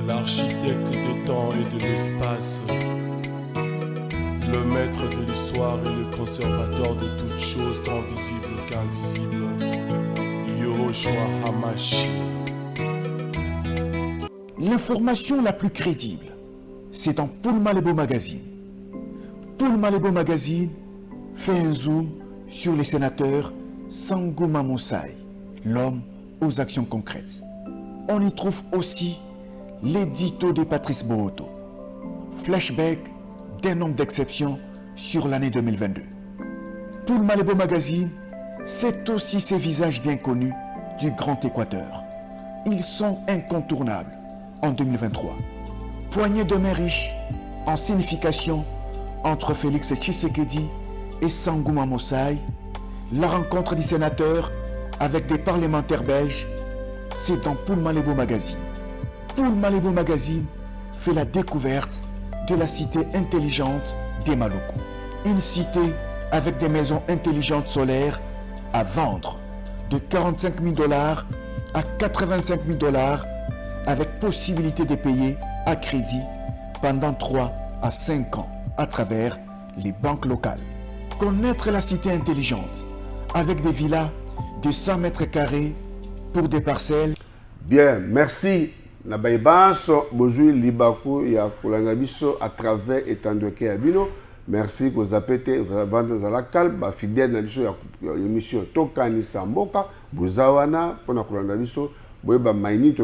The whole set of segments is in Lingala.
l'architecte des temps et de l'espace, le maître de l'histoire et le conservateur de toutes choses tant visibles qu'invisibles, Yahushua Hamashi. L'information la plus crédible, c'est dans Paul Malebo Magazine. Paul Malebo Magazine fait un zoom sur les sénateurs Sangouma Moussaï, l'homme aux actions concrètes. On y trouve aussi l'édito de Patrice Bohoto, flashback d'un homme d'exception sur l'année 2022. Paul Malebo Magazine, c'est aussi ces visages bien connus du Grand Équateur. Ils sont incontournables en 2023. Poignée de main riche en signification entre Félix Tshisekedi et Sangouma Moussaï, la rencontre du sénateur avec des parlementaires belges, c'est dans Paul Malebo Magazine. Paul Malebo Magazine fait la découverte de la cité intelligente des Maluku. Une cité avec des maisons intelligentes solaires à vendre de 45 000 $ à 85 000 $ avec possibilité de payer à crédit pendant 3 à 5 ans à travers les banques locales. Connaître la cité intelligente avec des villas de 100 mètres carrés pour des parcelles. Bien, merci. Nabaïbanso, Bozui Libaku, Yakulanga Biso, à travers Etandoke Abino. Merci que vous appelez vendre à la calme, fidèle à l'émission Tokani Samboka, Bozawana, pour la Kulanga Biso, Boeba Maini,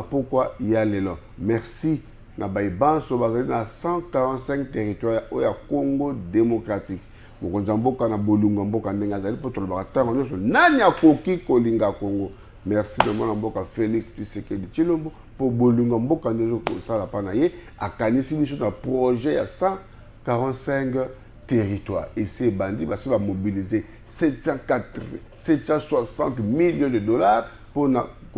pourquoi il y a les lots. Merci. Nabaïbanso, basé dans 145 territoires au Congo démocratique. Mokonzamboka na bolunga mboka ndengazali pour le baratango nyonso nanya koki kolinga Congo. Merci de mon mboka Félix Tshisekedi Tshilombo pour bolunga mboka ndezo sala pana ye akanisi biso na projet à 145 territoires et ces bandits va mobiliser 760 millions de $ pour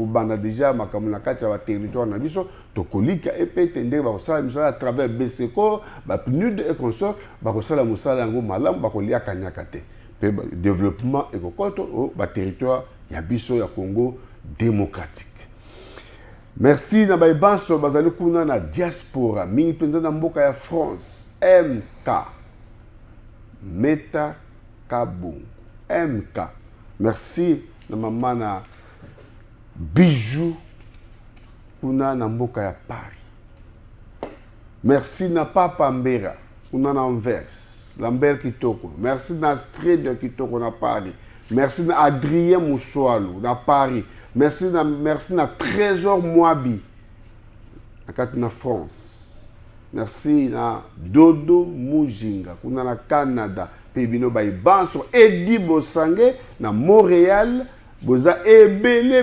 banda déjà makamuna kati ya territoire na biso tokolika epete ndenge bakosala misala à travers BCCO PNUD et consort bakosala musala yango malamu bakolia kanyaka te pe développement ekokoto au territoire ya biso ya Congo démocratique. Merci na baibanso bazali kuna na diaspora mingi penza na mboka ya France MK Meta Kabung MK. Merci na mama na Bijou kuna na mboka ya Paris. Merci na Papa Mbera kuna na Anvers, Lambert Kitoko. Merci na Stred Kitoko na Paris. Merci na Adrien Moussoalou na Paris. Merci na Trésor Mwabi na France. Merci na Dodo Mujinga kuna na Canada. Pebino Baibanso Edi Bosange na Montréal. Boza belé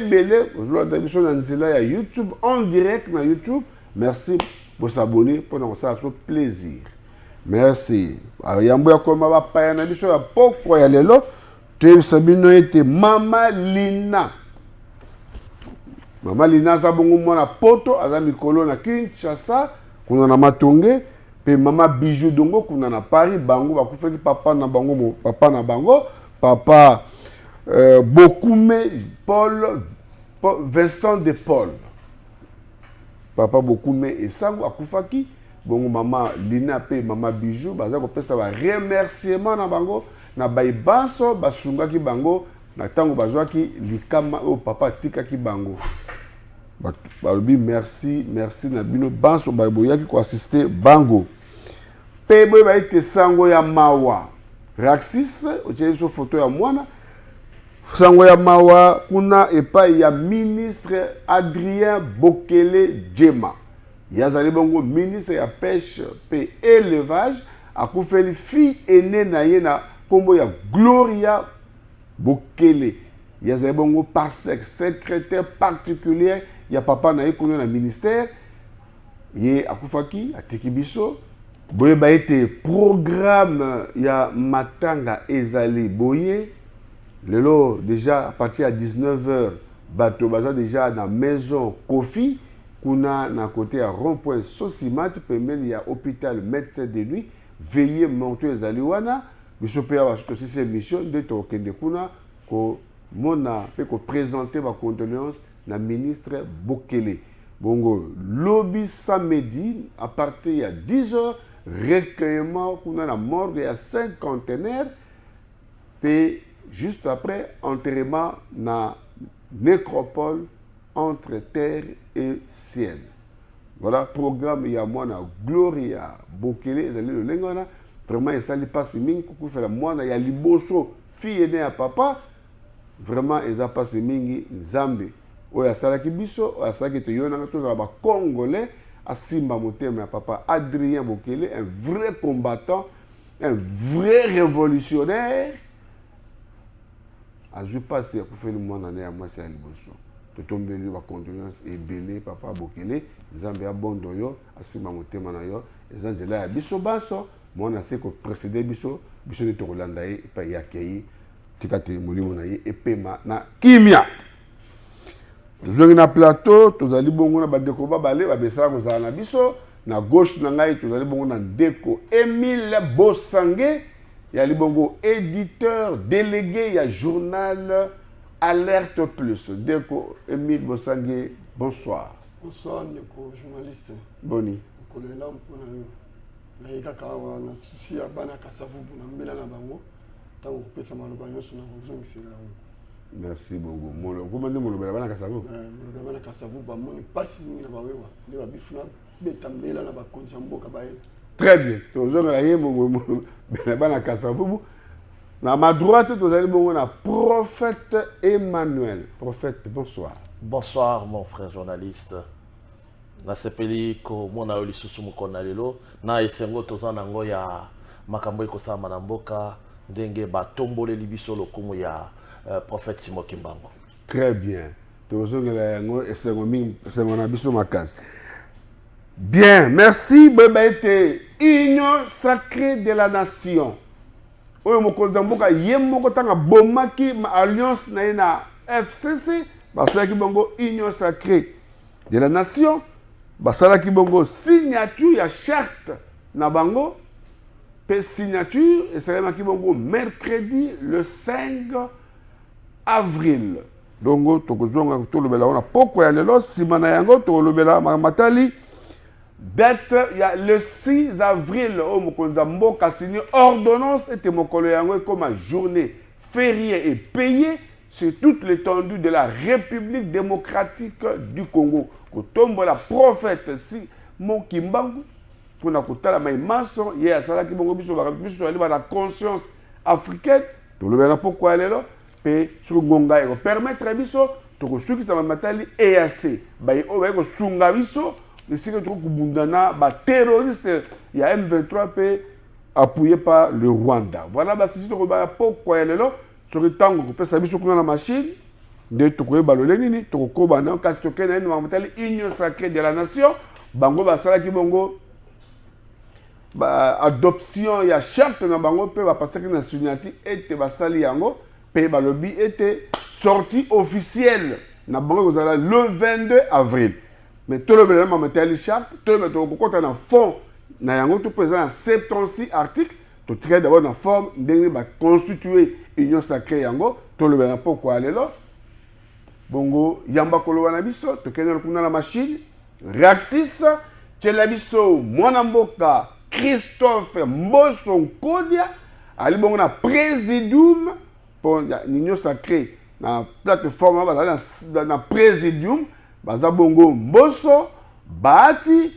na YouTube en direct na YouTube. Merci pour s'abonner pour nous faire plaisir. Merci. Yambo ya koma ba pa na biso ya poko ya lelo. Tu sabino ete Mama Lina. Mama Lina za bongo mwana poto aza mikolo na Kinshasa kuna na Matonge pe Mama Bijou Dongo kuna na Paris bango bakufaki papa na bango papa Bokume Paul Vincent de Paul. Papa Bokume et Sango akufaki bongo Mama Lina pe Mama Bijou baza ko pesa ba remerciement na bango na baibanso basungaki bango na tango bazwaki likama o papa tikaki bango. Balobi merci na bino banso baboyaki ko assister bango. Pe boy ba ite sango ya mawa. Raxis o so photo ya mwana sango ya mawa kuna epai ya ministre Adrien Bokele Djema. Yazali bongo ministre ya pêche pe élevage akufeli fille aînée na ye na kombo ya Gloria Bokele. Yazali bongo parsec secrétaire particulier ya papa na ye kuna na ministère ye akufaki atiki biso boye ba ete programme ya matanga ezali boye. Lelo déjà à partir de 19h bato baza déjà na maison Kofi kuna na côté à rond-point Sosimat pembeni ya hôpital médecin de nuit veiller monter ezali wana biso pe ba aussi cette mission de tokende kuna ko mona pe ko présenter ba condoléances na ministre Bokele Bongo, lobby samedi, à partir de 10h, recueillement, qu'on a la morgue, il y a 5 conteneurs, puis juste après, enterrement dans nécropole entre terre et ciel. Voilà, programme, il y a moi, Gloria, Bokele, le Lengona, vraiment, il s'est passé mingi, pour faire moi, il y a Liboso, fille née à papa, vraiment, il a passé mingi, Zambé. Oya salaki biso, oya salaki te yona tous les Congolais, à Simba Motema, papa Adrien Bokele, un vrai combattant, un vrai révolutionnaire. A joué passé pour faire le monde en à moi, c'est à Liboso. Tout tombe lui, va continuer et belé, papa Bokele, Zambé a bon doyo, à Simba Motema na yo, et Zanzela a biso basso, moi on a fait que précédé biso, biso de Torolanda et pas yakei, tikate molimo na ye, et pema na kimia. Nous na plateau, tous allons bongo na badeko babale, babesa kozala na biso, na gauche na ngai tous allons bongo na Ndeko Émile Bosangue, ya libongo éditeur délégué ya journal Alerte Plus. Ndeko Émile Bosangue, bonsoir. Bonsoir Ndeko journaliste. Boni. Kolela mpona yo. Na yeka kawa na susi ya bana kasavubu na mbela na bango. Tango kupesa maloba nyonso na kozongisela ngo. Merci beaucoup. Comment dire mon bana kasavu? Mon bana kasavu ba moni pasi ni na bawewa. Ne ba bifuna betambela na ba konja mboka ba ye. Très bien. Tozonga ye mon bana kasavu. Na ma droite tous allez bon na prophète Emmanuel. Prophète, bonsoir. Bonsoir mon frère journaliste. Na sepeli ko mona oli susu mukona lelo na esengo tozana ngo ya makambo ekosama na mboka ndenge batombole libiso lokumu ya prophète Simon Kimbangu. Très bien. Bien, merci. Beba été union sacrée de la nation. Oyo mokonza mboka yemoko tanga bomaki ma alliance na FCC basalaki bongo union sacrée de la nation basalaki bongo signature ya charte na bango pe signature esalemaki bongo mercredi le 5 avril. Donc, tout le bel on a pourquoi il y a le simana yango tout le bel matali date il y a le 6 avril au mokonza mboka signé ordonnance et mokolo yango comme journée fériée et payée sur toute l'étendue de la République démocratique du Congo. Kotombo la prophète si mon Kimbangu pour na kotala mai maso il y a ça qui bongo biso la conscience africaine tout le bel pourquoi elle est là pe sur ngonga eko permettre biso to ko suki ta matali EAC ba o ba ko sunga biso de ce que to ko bundana ba terroriste il y a M23 pe appuyé par le Rwanda. Voilà ba si to ba pourquoi elle est là sur tango ko pesa biso ko na machine de to ko ba lo nini to ko ba na kasi to kena ni matali union sacrée de la nation bango ba sala ki bongo ba adoption ya charte na bango pe ba passer na signature et ba sali yango Pays Balobi était sorti officiel le 22 avril. Mais tout le monde a été charte, tout le monde a un fond, il y a présent 76 articles, tout le monde d'abord dans la forme de constituer l'union sacrée, tout le monde a pourquoi aller là. Bongo, Yamba Kolowana biso, tout le monde a la machine, Reaxis, Tchelabiso, Mwanamboka, Christophe, Mboso, Kodia, Ali Bongo na Présidium, pour l'union sacrée, la plateforme, dans le présidium, Bazabongo Mboso, Bahati,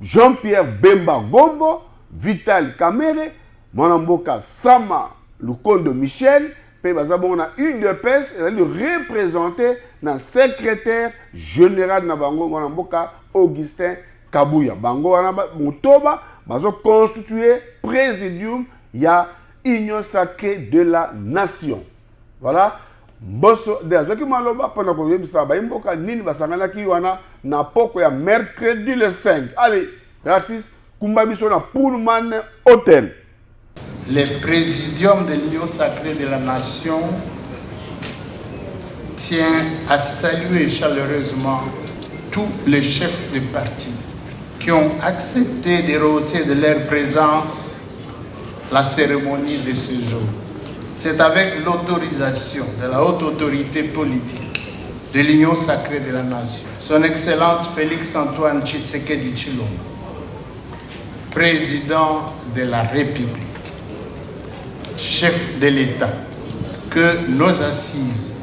Jean-Pierre Bemba Gombo, Vital Kamere, Mwanamboka Sama Lukondo Michel, puis Bazabongo na UDPS, et le représenté dans le secrétaire général de Bango, Mwanamboka Augustin Kabouya. Bango Mutoba, Bazo constitué présidium, il y a Union sacrée de la nation. Voilà. Bosso de Azoki Maloba pendant que vous avez mboka nini basangana ki wana na poko ya mercredi le 5. Allez, Raxis Kumba biso na Pullman Hotel. Le présidium de l'Union sacrée de la nation tient à saluer chaleureusement tous les chefs de parti qui ont accepté de rehausser de leur présence la cérémonie de ce jour. C'est avec l'autorisation de la haute autorité politique de l'Union sacrée de la nation, Son Excellence Félix-Antoine Tshisekedi Tshilombo, président de la République, chef de l'État, que nos assises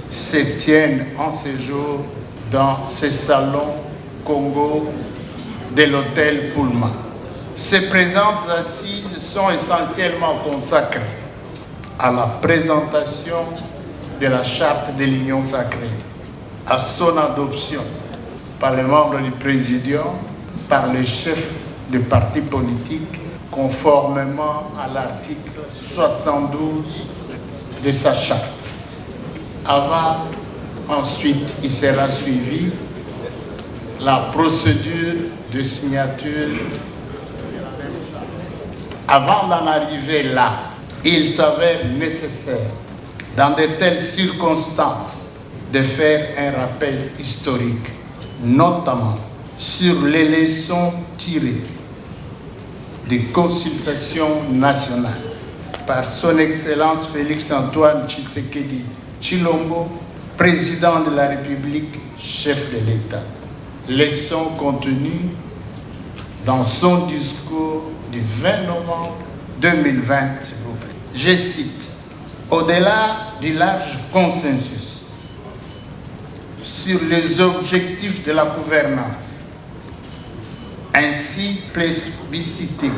se tiennent en ce jour dans ce salon Congo de l'hôtel Pullman. Ces présentes assises sont essentiellement consacrées à la présentation de la charte de l'Union sacrée, à son adoption par les membres du Présidium, par les chefs de partis politiques, conformément à l'article 72 de sa charte. Ensuite, il sera suivi la procédure de signature. Avant d'en arriver là, il s'avère nécessaire, dans de telles circonstances, de faire un rappel historique, notamment sur les leçons tirées des consultations nationales par Son Excellence Félix-Antoine Tshisekedi Tshilombo, président de la République, chef de l'État. Leçons contenues dans son discours du 20 novembre 2020, s'il vous plaît. Je cite, « Au-delà du large consensus sur les objectifs de la gouvernance, ainsi plébiscité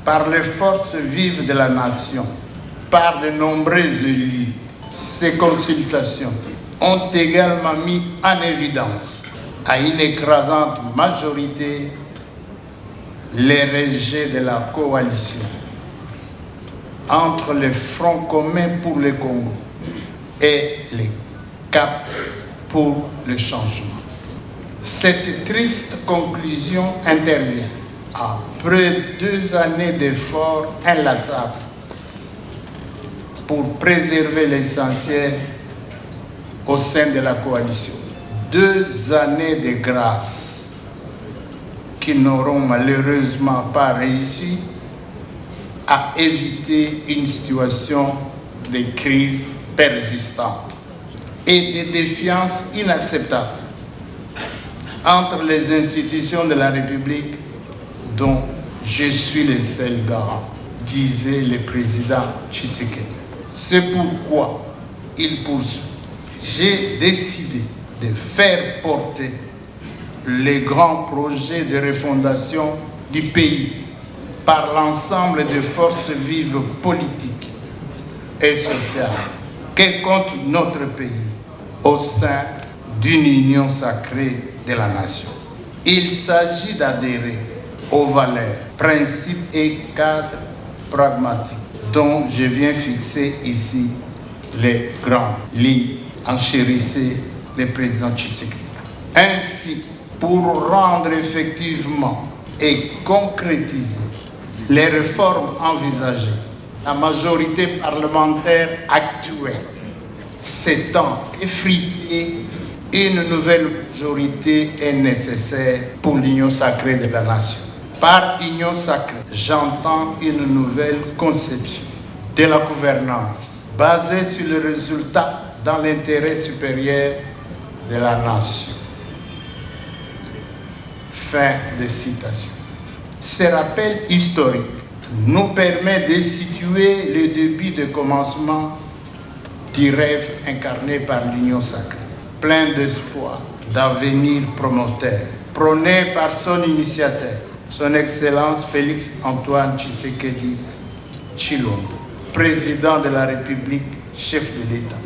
par les forces vives de la nation, par de nombreux élus, ces consultations ont également mis en évidence à une écrasante majorité les rejets de la coalition entre le Front commun pour le Congo et le Cap pour le changement. Cette triste conclusion intervient après 2 années d'efforts inlassables pour préserver l'essentiel au sein de la coalition. 2 années de grâce qui n'auront malheureusement pas réussi à éviter une situation de crise persistante et de défiance inacceptable entre les institutions de la République dont je suis le seul garant, disait le président Tshisekedi. C'est pourquoi il poursuit. J'ai décidé de faire porter les grands projets de refondation du pays par l'ensemble des forces vives politiques et sociales que compte notre pays au sein d'une union sacrée de la nation. Il s'agit d'adhérer aux valeurs, principes et cadres pragmatiques dont je viens fixer ici les grandes lignes, enchérissait le président Tshisekedi. Ainsi, pour rendre effectivement et concrétiser les réformes envisagées, la majorité parlementaire actuelle s'étant effritée, une nouvelle majorité est nécessaire pour l'union sacrée de la nation. Par union sacrée, j'entends une nouvelle conception de la gouvernance basée sur le résultat dans l'intérêt supérieur de la nation. Fin de citation. Ce rappel historique nous permet de situer le début de commencement du rêve incarné par l'union sacrée, plein d'espoir, d'avenir promoteur, prôné par son initiateur, Son Excellence Félix-Antoine Tshisekedi Tshilombo, président de la République, chef de l'État.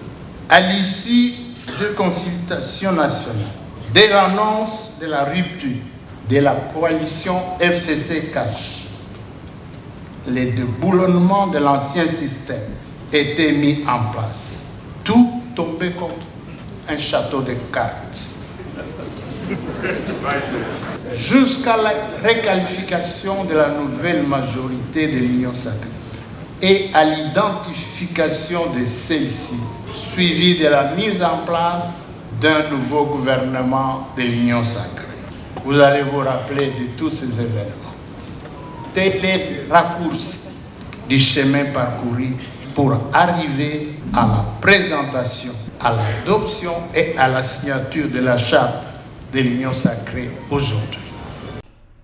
À l'issue de consultations nationales, dès l'annonce de la rupture de la coalition FCC-CACH, les déboulonnements de l'ancien système étaient mis en place. Tout tombait comme un château de cartes. Jusqu'à la requalification de la nouvelle majorité de l'Union sacrée et à l'identification de celle-ci, suivie de la mise en place d'un nouveau gouvernement de l'Union sacrée. Vous allez vous rappeler de tous ces événements. Tel est le raccourci du chemin parcouru pour arriver à la présentation, à l'adoption et à la signature de la charte de l'Union sacrée aujourd'hui.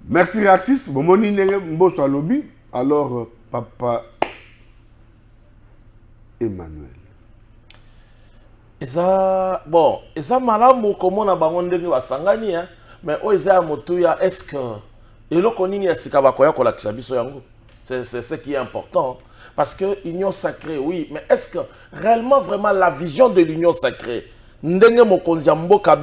Merci Raxis. Bon, mon inenge mboso lobby. Alors, papa Emmanuel. Bon, eza malamu komona bango ndenge basangani hein, mais o eza motuya est-ce que eloko nini ya sika bakoya kolakisa biso yango? C'est ce qui est important. Parce que l'union sacrée, oui, mais est-ce que réellement, vraiment, la vision de l'union sacrée, ndenge mokonzi ya mboka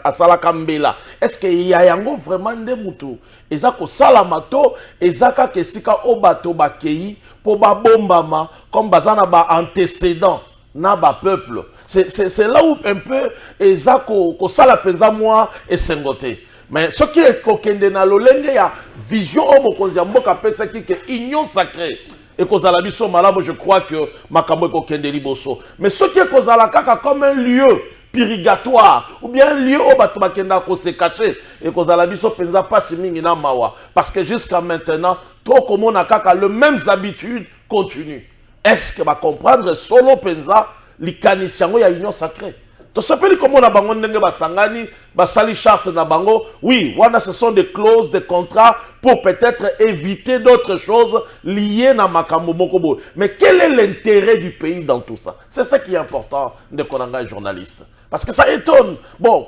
asalaka mbela, est-ce que ya yango vraiment nde mutu eza ko salama to eza ka kesika o bato bakei po babombama comme bazana ba antécédent na ba peuple? C'est là où un peu eza ko sala penza moi et sengote. Mais ce qui est kokende na lolenge ya vision o mokonzi ya mboka pesa ki ke union sacrée et kozala biso malamu, je crois que makambo kokende liboso. Mais ce qui est kozala kaka comme un lieu purgatoire ou bien un lieu où bato bakenda ko se cacher et kozala biso penza pasi mingi na mawa parce que jusqu'à maintenant trop komona kaka les mêmes habitudes continuent. Est-ce que va comprendre solo penza likanisiango ya union sacrée? To s'appelle comment na bango ndenge basangani basali charte na bango. Oui, wana ce sont des clauses de contrat pour peut-être éviter d'autres choses liées na makambo mokobo. Mais quel est l'intérêt du pays dans tout ça? C'est ça qui est important de konanga journaliste. Parce que ça étonne. Bon,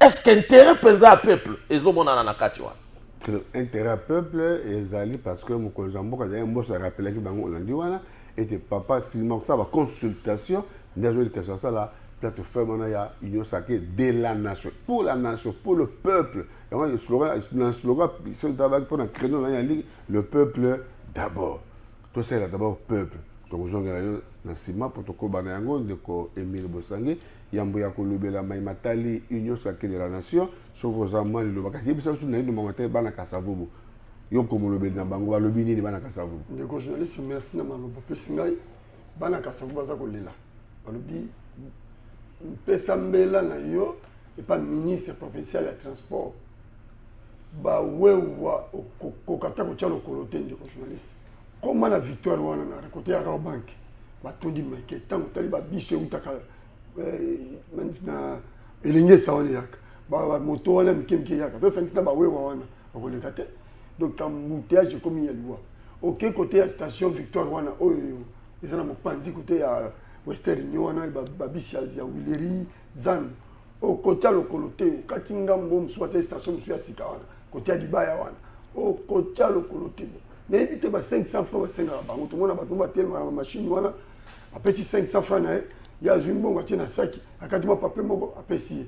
est-ce qu'intérêt penza à peuple ezomona na nakati wa? Intérêt à peuple ezali parce que mokonzi mboka za mbosa rappelaki bango olandi wana était papa Simon ça va consultation déjà que ça là plateforme il y a union sacrée de la nation, pour la nation, pour le peuple. Et on a le slogan pour la créneau le peuple d'abord. Tout ça d'abord peuple. Donc je vais Nassima protocole banayango ndeko Emile Bosangi yambo ya kolobela maimatali union sacrée de la nation soko zamani lo bakati bisa su na ndo mamata bana kasavubu. Yo comme le na bango ba lobi ni bana kasavubu. Ndeko journaliste merci na malobo pesingai bana kasavubu baza kolela. Balobi pesa mbela na yo et pas ministre provincial ya transport ba wewa kokata ko chalo kolotende ko journaliste comment la victoire wana na côté ya bank ba tondi meke tango tali ba biso utaka na elinge sawali yaka ba moto wana mkemke yaka to fengisa ba wewa wana okoleka te donc embouteillage comme ya loi OK côté ya station victoire wana oyo ezana mopanzi côté ya Western Union na babisi ya Wileri Zan o kota lokolote katinga mbom soit station sur sika wana kota dibaya wana o kota lokolote na éviter ba 500 francs basenga bango to mona bato tellement na machine wana apesi 500 francs na ya jumbo ngati na saki akati ma papier moko apesi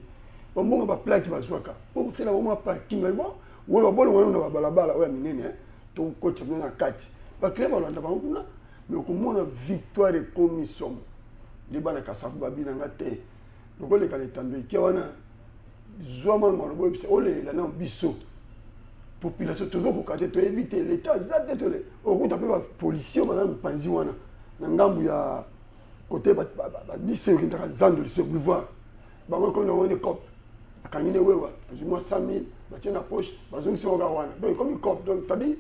bongo ba plaque bazwaka o fela mo parking bon we ba bolo wana na balabala oya minene to kota na kati ba kleba landa bango kuna mais komona victoire et commission de bana kasafu babina ngate lokole kale tando ki wana zoma malobo bise olela na biso population to ko kate to éviter l'état zate to le okuta pe ba policier bana mpanzi wana na ngambu ya côté ba biso ki ndaka zando le boulevard bango ko no woni cop akanyine wewa azuma 100,000 ba tena poche bazongi se oga wana donc comme cop donc tabi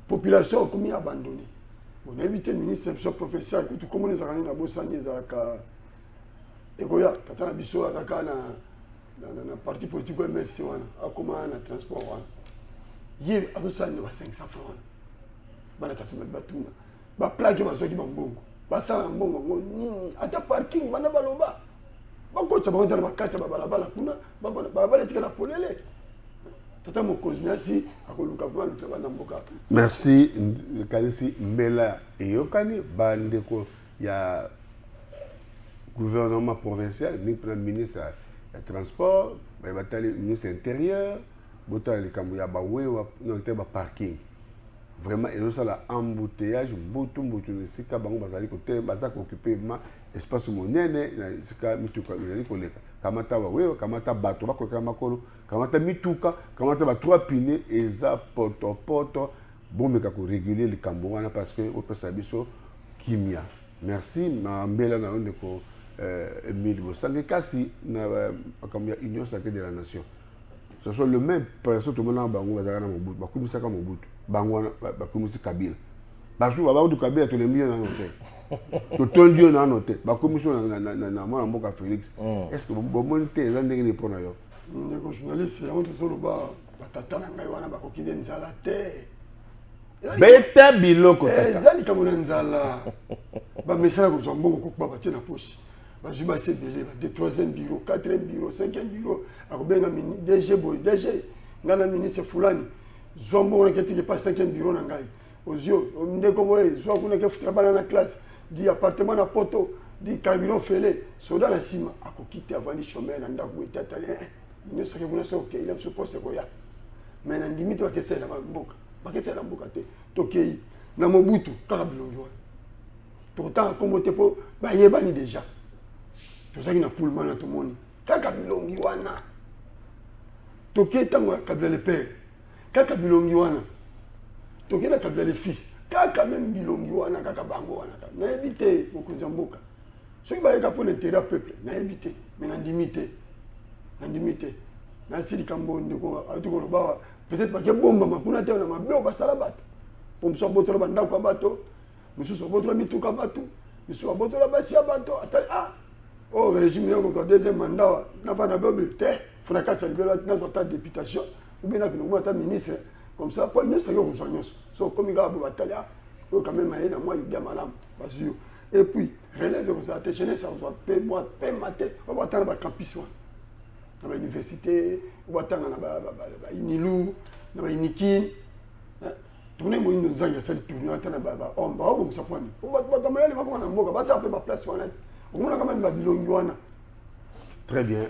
population comme abandonné. On a évité le ministre de professeur que tout comme les organisations na bosani ezaka ekoya katana biso ataka na parti politique MLC wana akoma na transport wana yé abosani ba 500 francs bana kasema batuna ba plaque bazoki bambongo ba sala mbongo nini ata parking bana baloba bakocha bango dans bakata ba balabala kuna balabala tika na polele. Merci Kalisi Mbela et Yokani bandeko ya gouvernement provincial ni premier ministre ya transport ba batali ministre intérieur botali kambo ya ba wewa no te ba parking vraiment et ça la embouteillage mbutu ne sika bango bazali ko te bazaka occuper ma espace monene na sika mituka bazali ko leka kamata ba wewa kamata bato ba ko makolo kamata mituka kamata ba trois pines eza poto bomeka ko réguler le kambo wana parce que au pesa biso kimia. Merci na mbela na onde ko Emile Bosangi kasi na comme union sacrée de la nation. Ce soit le même personne tout le monde bango bazaka na mobutu bakumisaka mobutu bango bakumisi Kabila basu baba du kabila to le mieux na noté to tondio na noté ba commission na mwana mboka Félix est-ce que bon monter les ndenge ni pona yo ndeko journaliste ya moto solo ba batata na ngai wana bakokide nzala te beta biloko tata ezali kambo na nzala bamesala kozwa mbongo kokuba batie na poche bazwi base ebele ba 3e bureau 4e bureau 5e bureau akobenga DG boy DG nga na ministre fulani zwa mbongo na ketike pa 5e bureau na ngai ozio ndeko boye zwa kuna ke futra bana na classe di appartement na poto di carburant fele soda na sima akokite avandi chômeur na ndako etatali ñu sake kuna so ke il se pose ko ya mais na ndimite bakesela mboka bakesela mboka te tokei na Mobutu kaka bilongi wana pourtant kombo te po bayebani déjà tozaki na Pullman na tomoni kaka bilongi wana tokei tango kabila le père kaka bilongi wana tokei na kabila le fils kaka même bilongi wana kaka bango wana nayebi te mokonzi ya mboka soki bayeka mpo l'intérêt ya peuple nayebi te mais nandimi te nasili kambo ndeko auti koloba peut-être bake bombama kuna te na mabe basala bato po mosusu abotola bandako ya bato mosusu abotola mituka ya bato mosusu abotola basi ya bato atali oh régime yoko kwa deuxième mandat nafana bebe te fona kati ya libelo nazwa ta députation ou bien nakino ta ministre comme ça po nyonso yo kozwa nyonso so komi kaka bo batali oyo quand même aye na mwa idea malamu basi yo et puis relève kozala te jeunesse akozwa pe mwa pe mate obatala bacampus wana na bauniversité obatanga na bainilu na bainikin tourne moyindo nzangi asali tourne ata na baomba obongisa pwani bato mayele bakoma na mboka batala mpe baplace wana okomona kama ni babilongi wana. Très bien.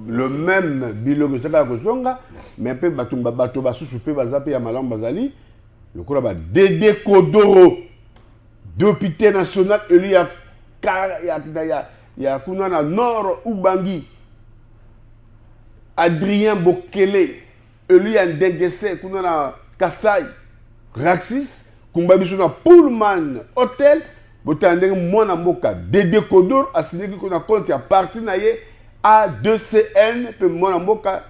Le même bilongi c'est pas kozonga mais pe bato basusu pe baza pe ya malamu bazali lokola ba Dédé Kodoro député national élu ya kuna na Nord Ubangi. Adrien Bokele élu ya Ndengese kuna na Kasai. Raxis kumbabiso na Pullman Hotel botandenge mwana mboka Dédé Kodoro asigné kuna compte ya parti na ye A2CN pe mwana mboka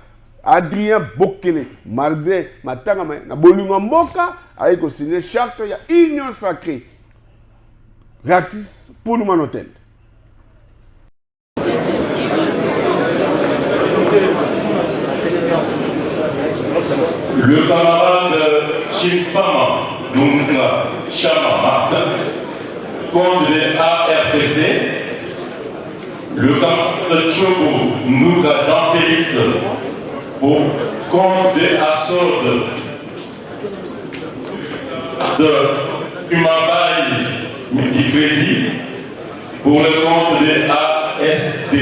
Adrien Bokele malgré matanga na bolingo mboka ayi ko signer charte ya union sacrée Raxis Pullman Hotel. Le camarade Chimpama Dunga Chama Martin, compte de ARPC. Le camarade Chobo Nuka Jean-Félix pour compte de Assord de Humabaï Midifredi pour le compte de ASD.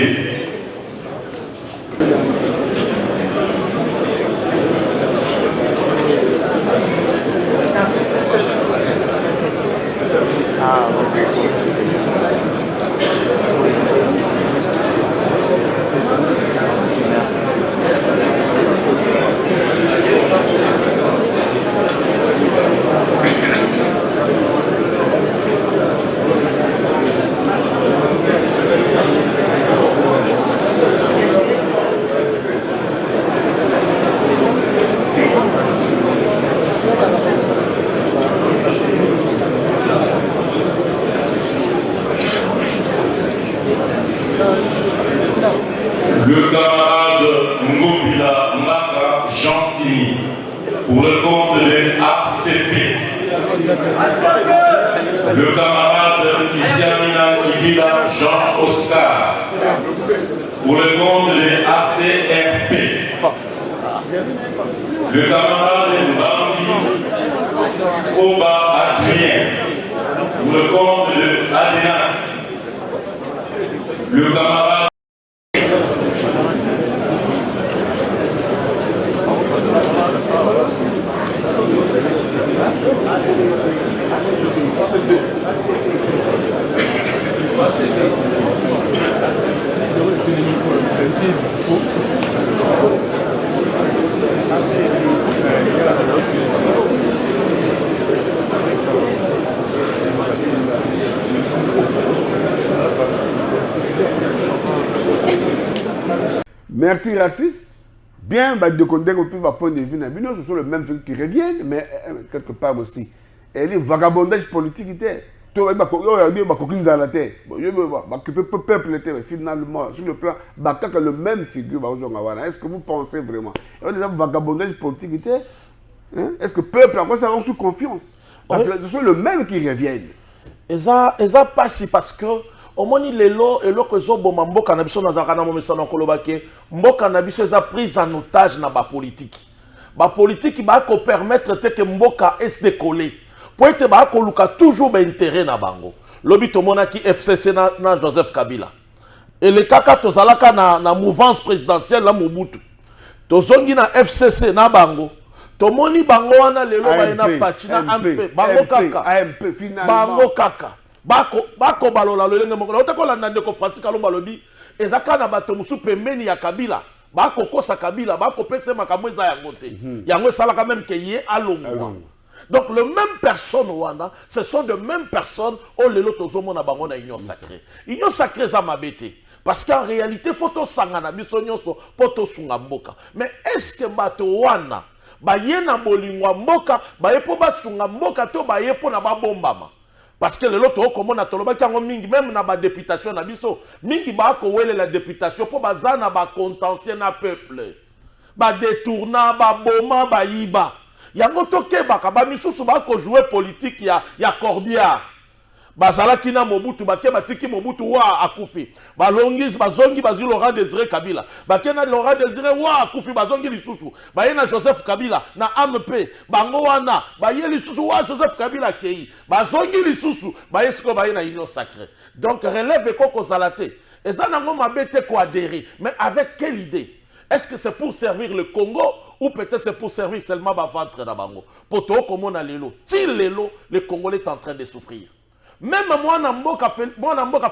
Le camarade Ngobila Maka Gentini pour le compte de ACP. Le camarade Fisiamina Kibila Jean-Oscar pour le compte de ACRP. Le camarade Mbambi Oba Adrien pour le compte de ADENA. Le camarade Merci Raxis. Bien, de compter au plus bas point de vue, ce sont le même truc qui reviennent, mais quelque part aussi. elle est vagabondage politique était to ba ko yo ba ko kinzala te yo ba que peuple était finalement sur le plan ba ka le même figure ba zonga wana. Est-ce que vous pensez vraiment et on a vagabondage politique était est-ce que peuple encore ça sous confiance parce que ce sont le même qui reviennent et ça passe parce que au moni lelo eloko ezoboma mboka na biso nazaka na momesana kolobake mboka na biso eza prise en otage na ba politique ba ko permettre te que mboka est décoller pour être ba ko luka toujours ba intérêt na bango lobi to monaki FCC na Joseph Kabila et le kaka tozalaka na mouvance présidentielle la Mobutu tozongi na FCC na bango to moni bango wana lelo ba na fachi na MP bango kaka bako balola lolenge moko otakolanda ndeko Francis Kalomba lobi ezaka na bato musu pembeni ya Kabila bako kosa Kabila bako pese makambo eza yango te yango salaka même que yé alongo. Donc le même personne wana ce sont de mêmes personnes au lelo tozomona bango na union sacrée. Union sacrée za mabete parce qu'en réalité faut to sangana biso nyonso po to sunga mboka. Mais est-ce que bato wana ba yena bolingwa mboka ba yepo ba sunga mboka to ba yepo na ba bombama? Parce que le lot comme on a toloba kiango mingi même na ba députation na biso mingi ba ko wele la députation pour bazana ba contentieux na peuple ba détourna ba boma ba yiba yango toke ba ka ba misusu ba ko jouer politique ya Corbière bazala kina Mobutu bake batiki Mobutu wa akufi balongis bazongi bazu Laurent Désiré Kabila bakena Laurent Désiré wa akufi bazongi lisusu bayena Joseph Kabila na AMP bango wana baye lisusu wa Joseph Kabila kei bazongi lisusu bayesko bayena union sacrée. Donc relève koko zalate ezana ngo mabete ko adhérer mais avec quelle idée? Est-ce que c'est pour servir le Congo ou peut-être c'est pour servir seulement ba ventre na bango poto comme on a lelo ti lelo le Congolais est en train de souffrir. Même moi,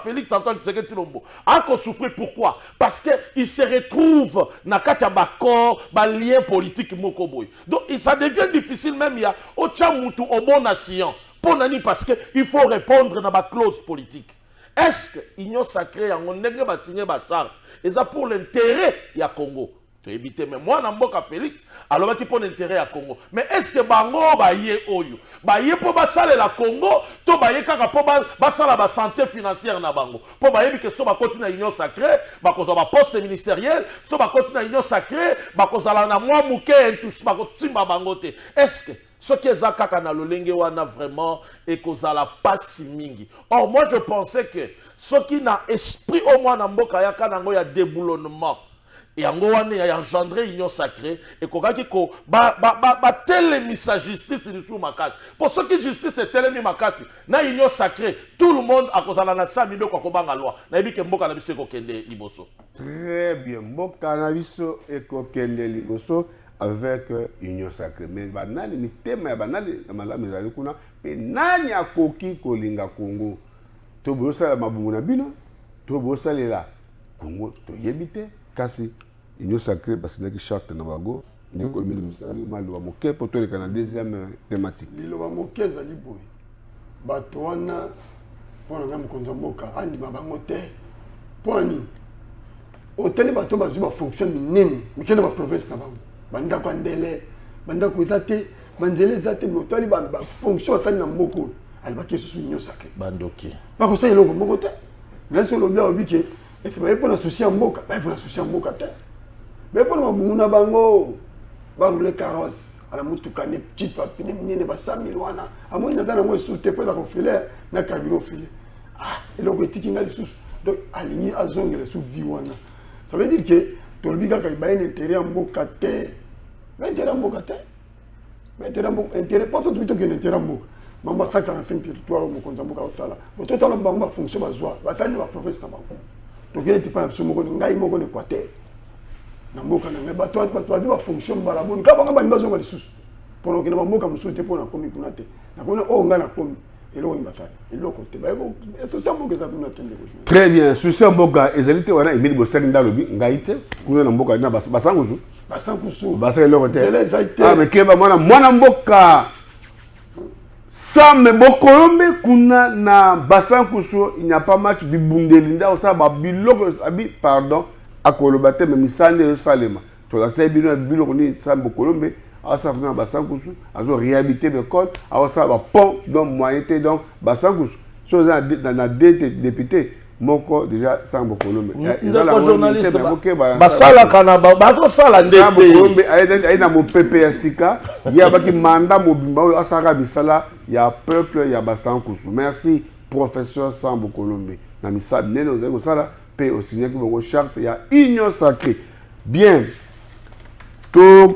Félix Antoine Tshisekedi Tshilombo a souffert. Pourquoi? Parce qu'il se retrouve dans un lien politique. Donc ça devient difficile même. Il y a au bon nation. Parce qu'il faut répondre à la clause politique. Est-ce que l'Union sacrée a signé la charte? Et ça pour l'intérêt du Congo. Mais moi, Namboka Félix, alors qui pour l'intérêt à Congo. Mais est-ce que Bango baye oyo? Baye pour basale la Congo, to baye kaka pour basala la santé financière na Bango. Pour baye que so ba continue l'union sacrée, ba kozo ba poste ministériel, so ba continue l'union sacrée, ba kozala na mwa muke entus ba kotimba Bango te. Est-ce que ce qui est kaka na lolenge wana vraiment et kozala pas si mingi. Or moi je pensais que ce qui n'a esprit au moins na mboka ya kanango ya déboulonnement. Et en Gowane a engendré l'union sacrée et qu'on a dit que télémissa justice sur ma case. Pour ceux qui justice est télémissa case, na l'union sacrée, tout le monde a causé la nation milieu quoi qu'on a loi. Na ibi que mboka na biso ko kende liboso. Très bien, mboka na biso e ko kende liboso avec union sacrée. Mais banani ni thème ya banani na malamu ezali kuna pe nani akoki kolinga Congo. To bosala mabungu na bino, to bosalela Congo to yebite kasi union sacrée parce que charte na bango ni ko mi maluwa moke pour to le kana deuxième thématique liloba moke ezali boy bato wana pona ngam konza mboka andi mabango te poni oteli bato bazu ba fonction minene mikena ba province na bango banda kwa ndele banda ko itate banzele zate motali ba fonction atani na mboko alibaki sous union sacrée bandoki ba ko sayelo mboko te mais sur le bien obike et fait pour la souci en mboka ba pour la souci en mboka te mais pour mabungu na bango ba rouler carrosse ala mutuka ne petit papier ne ba 100,000 wana amoni na dana mo soute pe da ko filer na kabiro filer ah et le ko tikinga les sous donc aligné azongele sous vie wana ça veut dire que tolbika ka ba une intérêt en mboka te mais intérêt en mboka te mais intérêt pas tout que intérêt en mboka mamba saka na fin territoire mo konza mboka otala bo totala bango fonction bazwa ba tani ba province na bango donc il n'était pas absolument ngai moko ne Équateur na mboka na ngai bato ba fonction balaboni ka banga bani bazonga lisusu pour que na mboka musute pour na komi kuna te na kona o nga na komi eloko ni bafali eloko te ba ko c'est ça mboka za kuna tende ko. Très bien, sur ce mboka ezalite wana Emile Bosani ndalobi ngai te kuna na mboka na basanguzu basa eloko te ah mais keba mwana mboka Sam Bokolombe kuna na basankusu il n'y a pas match bibundelinda osa ba biloko abi pardon akolobate mais misande salema to la sai bino biloko ni Sam Bokolombe asala basankusu azo réhabiliter l'école asala ba pont donc moyenté donc basankusu chose na député moko déjà sans Bokolombe ndeko journaliste basala kana bato sala ndete ay na mo pepe ya sika ya baki manda mobimba oyo asaka bisala ya peuple ya basankusu. Merci professeur Sambo Kolombe na misab nene ozeko sala pe o signer ki bongo charte ya union sacrée. Bien to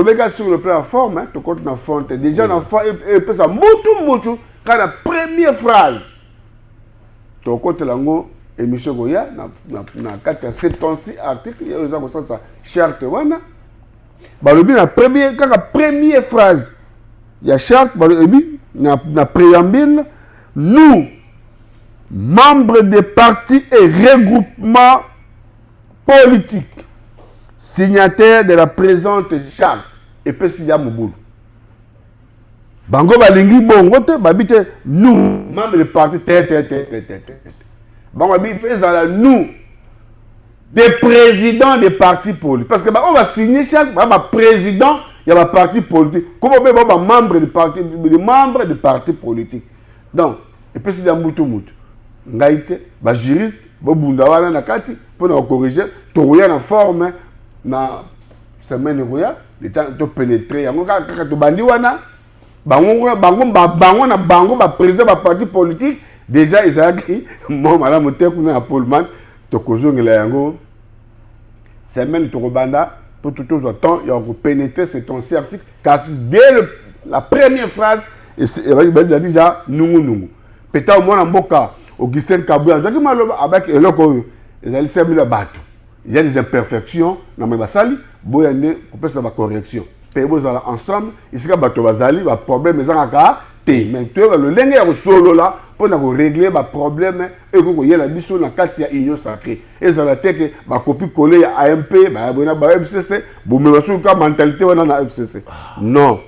beka sur le plan forme to compte na fonte déjà na forme et peut ça mutu quand la première phrase to côté lango émission goya na kati ya 76 article ya oza ko ça charte wana balobi na première phrase ya charte balobi na préambule nous membres des partis et regroupements politiques signataires de la présente charte et puis si ya mobulu bango balingi bongo te babite nous membres des partis bango babi faisala nous des présidents des partis politiques parce que on va signer chaque président il y a ba parti politique comment on ba membre des partis politiques donc et puis si ya mutu ngaite ba juriste ba bunda wana na kati pour na corriger to roya na forme na semaine roya le temps de pénétrer yango kaka to bandi wana bango ba président ba parti politique déjà Isaac mon madame tekuna na Paulman to kozongela yango semaine to banda pour tout le temps il y a pénétrer cet ancien article car dès la première phrase et déjà nungu peut-être au moins en mboka Augustin Kabouya donc maloba avec eloko ezali semila bato il y a des imperfections na mabasali boyane pour faire sa correction pebo za ensemble ici ka bato bazali ba problème ezanga te mais tu le lenge ya solo là pour na régler ba problème et ko yela biso na kati ya union sacrée ezala te que ba copie coller ya AMP ba bona ba FCC bo me basu ka mentalité wana na FCC non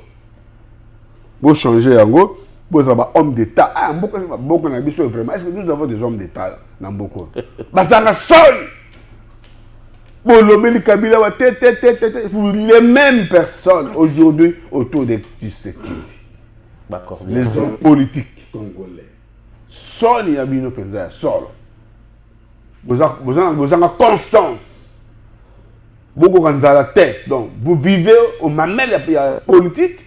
pour changer yango pour avoir homme d'état beaucoup na biso vraiment est-ce que nous avons des hommes d'état na mboko bazanga sol Bolobeli Kabila wa les mêmes personnes aujourd'hui autour de Tshisekedi. D'accord. Les hommes politiques congolais. Sol ya bino penza sol. Vous avez constance. Beaucoup quand la tête. Donc vous vivez au mamel politique.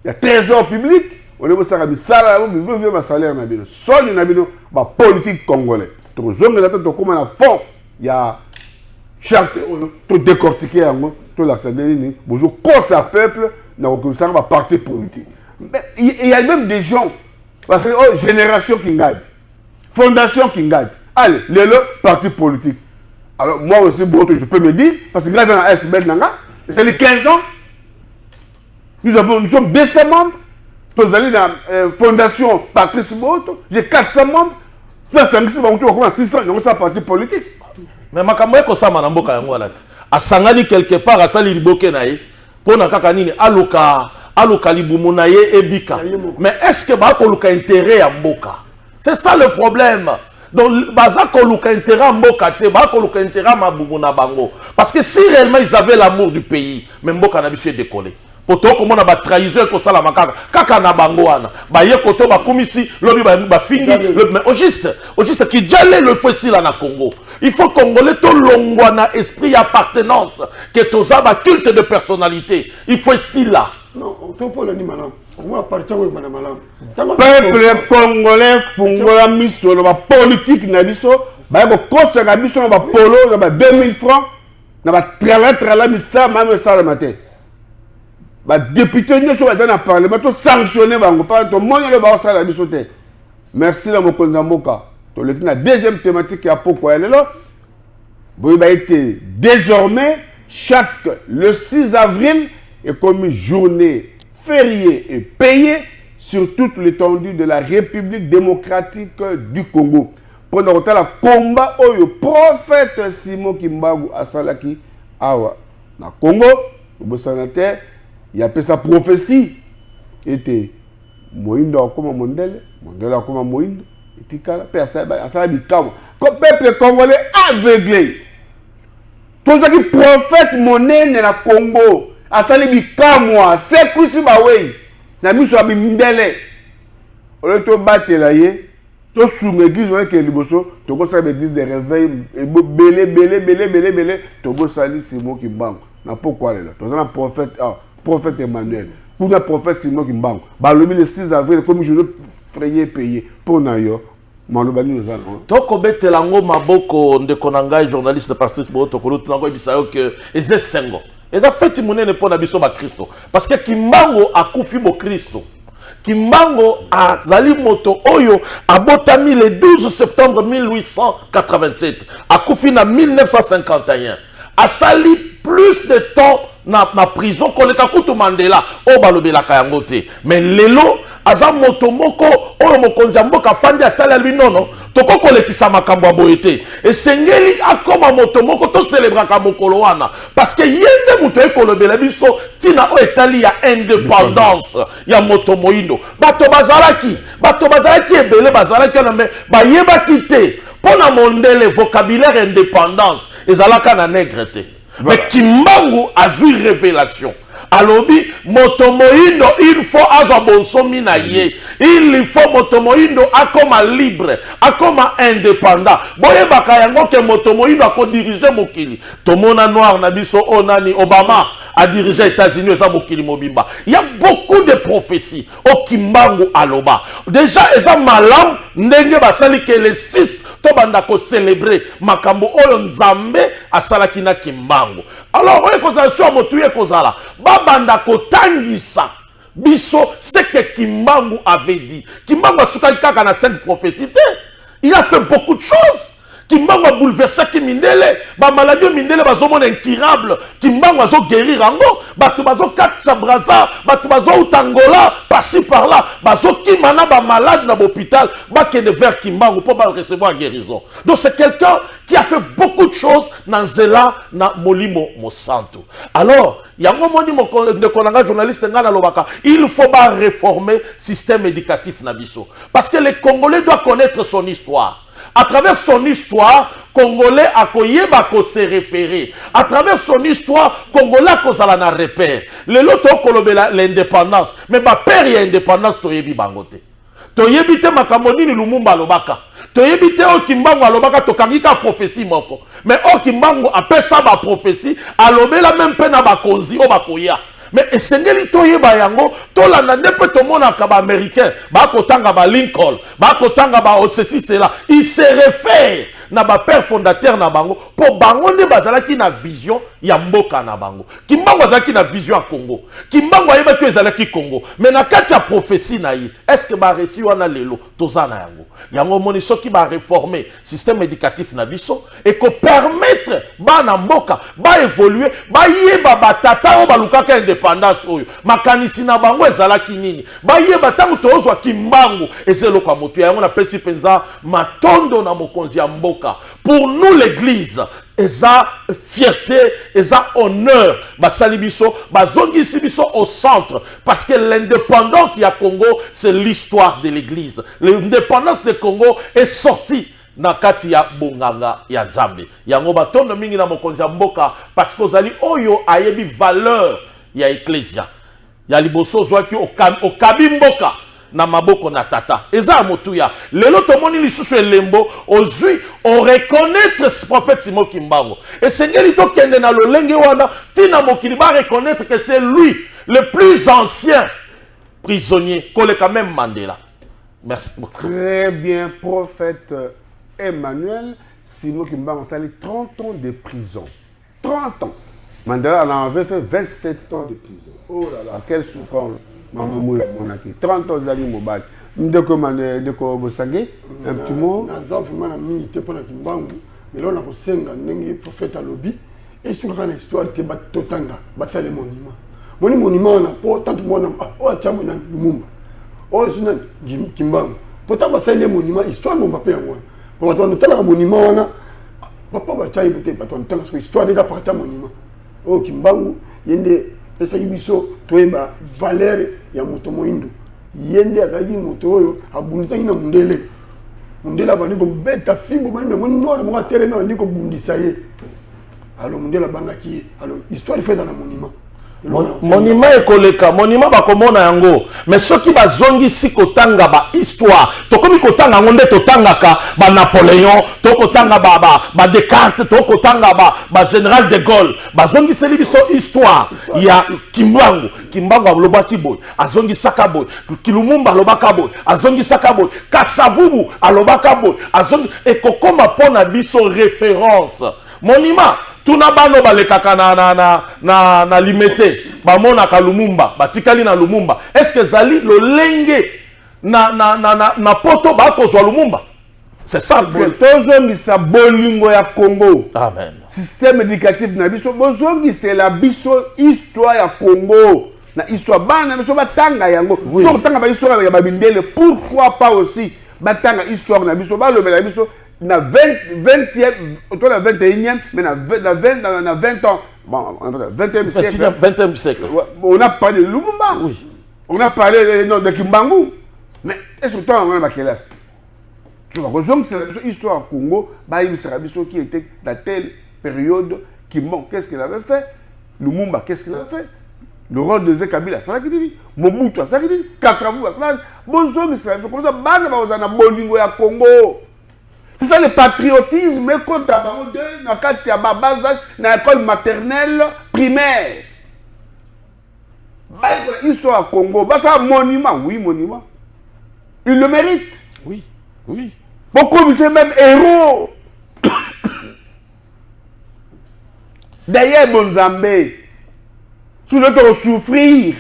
Il y a trésor public. On est au salaire, vous vivez un salaire na bino. Sol na bino ba politique congolais. Donc vous avez la tête comme un fond. Il y a charte tout décortiquer yango tout l'accéder ni bonjour cause à peuple na ça va parti politique mais il y a même des gens parce que oh, génération Kingad fondation Kingad allez les parti politique alors moi aussi je peux me dire parce que grâce à la SBL nanga c'est les 15 ans nous sommes 200 membres tous allés dans fondation Patrice Boto j'ai 400 membres dans 500 on 600 donc ça parti politique. Mais makambo eko sama na mboka yango alati asangani quelque part asali liboke na ye pona kaka nini aluka libumu na ye ebika mais est-ce que ba ko luka intérêt ya mboka c'est ça le problème donc baza ko luka intérêt ya mboka te ba ko luka intérêt mabumu na bango parce que si réellement ils avaient l'amour du pays mais mboka na biso décoller poto ko mona ba trahison ko sala makaka kaka na bango wana ba ye koto ba komisi lobi ba fini mais au juste qui jale le fossile na Congo il faut congolais to longwa na esprit appartenance que toza ba culte de personnalité il faut si là non on fait pas le ni malam on va partir au malam peuple congolais fungola misolo ba politique na biso ba ko kosaka biso na ba polo na ba 2000 francs na ba trala misa même ça le matin. Les députés ne sont pas dans le Parlement, ils sont sanctionnés par le monde. Merci à mon Konzamboka. La deuxième thématique qui a pourquoi elle est là. Désormais, le 6 avril est comme une journée fériée et payée sur toute l'étendue de la République démocratique du Congo. Pendant le combat, le prophète Simon Kimbagu Asalaki, Awa, na Congo, le sénateur, il y a sa prophétie. Était Moïndo comme Mondele, Mondele comme Moïndo, et Tikala, ça dit comme peuple congolais aveuglé. Tout ce qui prophète monnaie dans le Congo, asali bikamwa sekusi bawei na miso ya bimindele oyo tobatela ye tosunga église oyo ke liboso tokosala église de réveil belé tokosali Simon Kimbangu na pourquoi lela tozala prophète Emmanuel kuna prophète Simon Kimbangu balobi le 6 avril comme journée frayé payé pour na yo malobani ozala tokobetela ngo maboko ndeko na ngai journaliste pasteur Bo tokolo tunango bisayo que eze sengo eza feti munene pona biso ba Kristo parce que Kimbangu akufi bo Kristo Kimbangu azali moto oyo abotami le 12 septembre 1887 akufi na 1951 asali plus de temps na prison koleka kutu Mandela o balobelaka yango te mais lelo aza moto moko oyo mokonzi ya mboka fandi atali lui nono toko kolekisa makambo ya boye te esengeli akoma moto moko to celebraka mokolo wana parce que yende moto ekolobela biso tina o etali ya indépendance ya moto moindo bato bazalaki ebele bazalaki na me bayebaki te pona mondele vocabulaire indépendance ezalaka na nègre te mais Kimbangu a vu révélation alobi moto moindo il faut azwa bonsomi na ye il faut moto moindo akoma libre akoma indépendant boyebaka yango ke moto moindo akodirige mokili tomona noir na biso onani Obama a dirigé États-Unis eza mokili mobimba il y a beaucoup de prophéties au Kimbangu aloba déjà eza malam ndenge basali ke les 6 to banda ko célébrer makambo oyo nzambe asalaki na Kimbangu alors oyo kozala so motu ye kozala babanda kotangisa biso ce que Kimbangu avait dit Kimbangu asukaki kaka na 5 prophéties il a fait beaucoup de choses Kimbangu a bouleversé Kimindele ba maladie Mindele bazomona incurable Kimbangu azo guérir ango batu bazo katsa braza batu bazo utangola par-ci par-là bazo kimana ba malade na l'hôpital ba kene vers Kimbangu pour recevoir guérison donc c'est quelqu'un qui a fait beaucoup de choses dans Zela na Molimo Mosanto alors yango moni ndeko nanga journaliste ngana lobaka il faut pas réformer système éducatif na biso parce que les Congolais doivent connaître son histoire. À travers son histoire, Congolais a koyeba ko se référer. À travers son histoire, Congolais a kozala na repère. Le loto kolobela l'indépendance, mais ba père ya indépendance toyebi bangote. Toyebi te makamoni ni Lumumba lobaka. Toyebi te o Kimbangu alobaka to kangika prophétie moko. Mais o Kimbangu apesa ba prophétie, alobela même pe na ba konzi o bakoya. Mais esengeli toyeba yango tolanda ndepe tomona ka ba américain ba kotanga ba Lincoln ba kotanga ba ceci cela il se réfère na ba père fondateur na bango po bango nde bazalaki na vision ya mboka na bango Kimbangu azalaki na vision ya Congo Kimbangu ayeba to ezalaki Congo mais na kati ya prophétie na yi est-ce que ba réussi wana lelo tozana yango moni soki ba réformer système éducatif na biso et ko permettre ba na mboka ba évoluer ba yeba batata o balukaka indépendance oyo makanisi na bango ezalaki nini ba yeba tangu tozwa Kimbangu ezelo kwa motu yango na pesi penza matondo na mokonzi ya mboka pour nous l'église eza fierté eza honneur basali biso bazongisi biso au centre parce que l'indépendance ya Congo c'est l'histoire de l'église l'indépendance de Congo est sortie na kati ya bonganga ya Nzambe yango batondo mingi na mokonzi ya mboka parce que ozali oyo ayebi valeur ya ecclesia ya liboso zwaki okabi mboka na maboko na tata eza motuya lelo tomoni lisusu elembo ozui on reconnaître ce prophète Simon Kimbangu et sengeli to kende na lolenge wana tina mokili ba reconnaître que c'est lui le plus ancien prisonnier koleka même Mandela. Merci beaucoup. Très bien prophète Emmanuel Simon Kimbangu sali 30 ans de prison 30 ans Mandela en avait fait 27 ans de prison. Oh là là, quelle souffrance. Maman Moula Monaki. 30 ans d'années mobile. Ndeko Bosangé, un petit mot. Dans un film, on a mis pour la Kimbangu, mais là on a posé un prophète à lobby. Et sur une histoire, il y a Totanga, il y a des monuments. Mon monument, on a pas tant de monuments. Oh, il y a des Lumumba. Oh, il y a des Kimbangu. Pourtant, il y a des monuments. Histoire, on va pas payer. Pour qu'on ait un monument, on a papa va changer peut-être parce qu'on a histoire déjà partir un monument. Oh Kimbangu yende pesa biso toyeba valeur ya moto moindo yende akaki moto oyo abundisa ina mundela bandi ko beta fimbo bandi mo noir mo atelema bandi ko bundisa ye alors mundela bangaki alors histoire fait dans le monument Monument ekoleka, monument bakomona yango. Mais ceux qui bazongisi kotanga ba histoire, tokomi kotanga ngonde totangaka ba Napoléon, tokotanga ba Descartes, tokotanga ba général de Gaulle, bazongiseli biso histoire ya Kimbangu, Kimbangu alobaki boy, azongisaka boy, Kilumumba alobaka boy, azongisaka boy, Kasavubu alobaka boy, ekokoma pona biso référence. Monument tuna bano balekaka na limité bamonaka Lumumba batikali na Lumumba, est-ce que zali lolenge na poto bakozwa Lumumba? C'est ça le tozongisa bolingo ya Congo. Amen. Système éducatif na biso bozongisa la biso histoire ya Congo na histoire bana biso batanga yango to tanga ba histoire ya babindele, pourquoi pas aussi batanga histoire na biso balobela biso na 20e, autour de la 21e, mais na 20 ans, bon, 20e siècle. 20e siècle. On a parlé de Lumumba. Oui. On a parlé de Kimbangu. Mais est-ce que toi, on a quelle classe? Tu vois, c'est la histoire au Congo, qui était dans telle période, Kimbangu, qu'est-ce qu'il avait fait? Lumumba, qu'est-ce qu'il avait fait? Le rôle de Zekabila, c'est ça qui dit. Mobutu, c'est ça qui dit. Kassavou, c'est ça qui dit. Bonjour, c'est ça qui dit. Congo. C'est ça le patriotisme, quand tu as dans l'école maternelle, primaire. Histoire à Congo, c'est un monument, oui, monument. Il le mérite. Oui, oui. Beaucoup, c'est même héros. D'ailleurs, Bonzambé, si nous devons souffrir,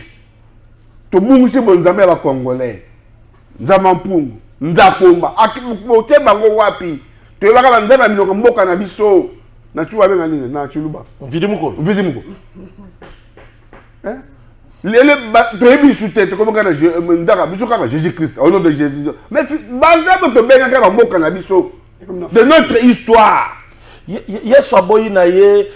tu as Bonzambé à Congolais. Nzamampungu. Nzakomba akote bango wapi to baka banzaba minoko mboka na biso na chuwa benga nini na chuluba vidi muko lele to yebi sute to komoka na ndaka biso kaka Jésus Christ au nom de Jésus, mais banzaba to benga kaka mboka na biso de notre histoire. Yesu aboyi na ye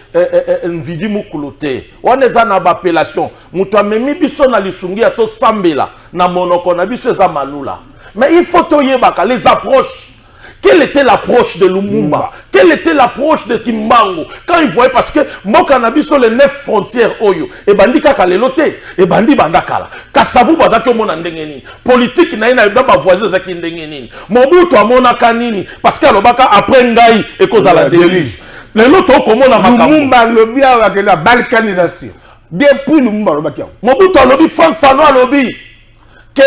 vidi mukulote waneza na ba appellation muto amemi biso na lisungi ya to sambela na monoko na biso eza malula. Mais il faut les approches. Quelle était l'approche de Lumumba? Quelle était l'approche de Kimbangu? Quand il voyait, parce que moi, quand sur les 9 frontières, Oyo, et bandi kaka lelote, et bandi bandakala. Kasavu bazaki omona ndengeni. Politique na ina ba voisin zaki ndengeni. Mobutu amona kanini parce que alobaka après ngai et cause à la délige. Les loto komona makambo. Lumumba lobi avec la balkanisation. Depuis Lumumba lobaki. Mobutu alobi Frank Fanon alobi que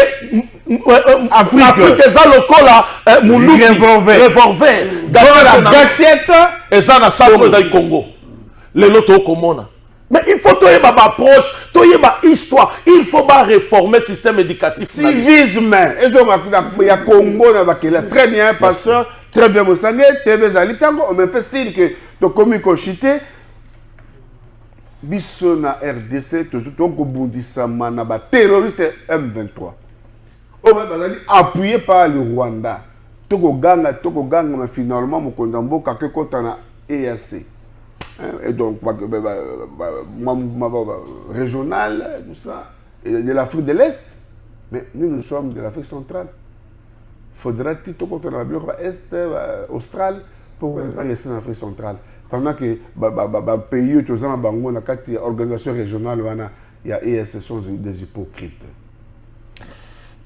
Afrique eza lokola munduki revolver dans la gâchette et ça na centre eza Congo lelo to komona. Mais il faut toyer ba approche toyer ba histoire, il faut ba réformer le système éducatif. Civisme ezo ya Congo na bakela très bien pasteur, très bien Mosangé TV Zalitango, on me fait signe que to komi ko chité biso na RDC to ko bundisa mana ba terroriste M23. Appuyé par le Rwanda. Toko ganga, mais finalement, mon condambo, quelque chose na EAC. Et donc, régional, tout ça, et de l'Afrique de l'Est. Mais nous sommes de l'Afrique centrale. Faudra-t-il tout contre la bloc Est, Austral, pour rester en Afrique centrale. Pendant que les pays, tous les bango, la organisation régionale, il y a EAC, ce sont des hypocrites.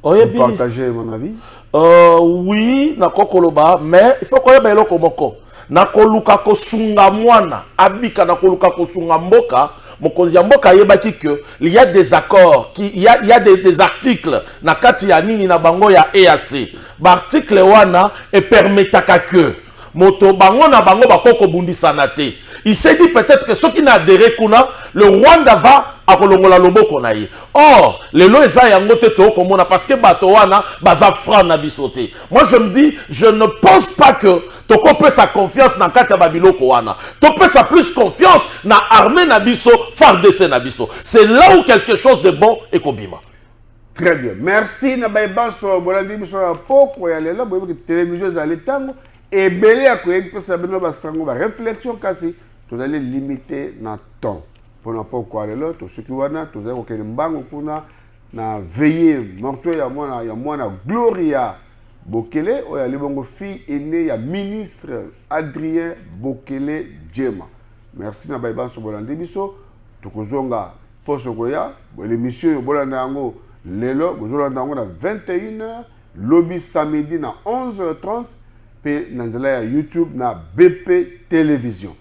Vous partagez mon avis? Oui, na kokoloba, mais il faut qu'on ait un komoko. Na koluka kosunga mwana, abika na koluka kosunga mboka, mokonzi ya mboka yebaki que il y a des accords, il y a des articles na kati ya nini na bango ya EAC. Ba article wana et permetaka que moto bango na bango bakoko bundisa na te. Il s'est dit peut-être que ceux qui n'a adhéré kuna, le Rwanda va à kolongola loboko na ye. Or, les lois eza yango te to komona parce que bato wana baza franc na bisote. Moi je me dis, je ne pense pas que toko peut sa confiance na kati ya babiloko wana. To peut sa plus confiance na armée na biso, FARDC na biso. C'est là où quelque chose de bon est kobima. Très bien. Merci na baibanso bolandi biso ya poko ya lela boye que télévision za letango et belé a koyebi pesa bino basango ba réflexion kasi vous allez limiter na temps. Pour ne pas quoi l'autre, ceux qui wana, tous les qui mbango kuna na veiller morto ya mwana Gloria Bokele, o ya libongo fille aînée ya ministre Adrien Bokele Djema. Merci na baiban so bolandi biso, tokozonga poso koya l'émission bolanda yango lelo bozolanda yango na 21h lobby samedi na 11h30 pe na nzela ya YouTube na BP Télévision.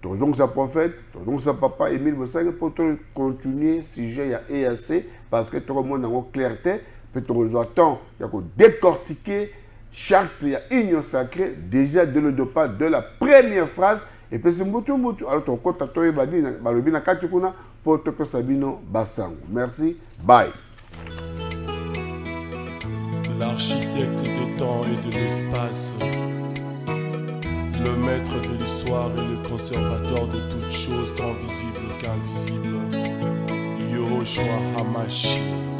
Donc ça prophète, donc ça papa Émile Bossang pour continuer sujet ya EAC parce que tout le monde a une clarté, peut te temps il y a décortiquer charte ya union sacrée déjà dès le départ de la première phrase et puis c'est mutu alors ton compte toi badi balobi na kati kuna pour te sabino basango. Merci, bye. L'architecte des temps et de l'espace, le maître de l'histoire et le conservateur de toutes choses tant visibles qu'invisibles, Yahushua HaMashiach.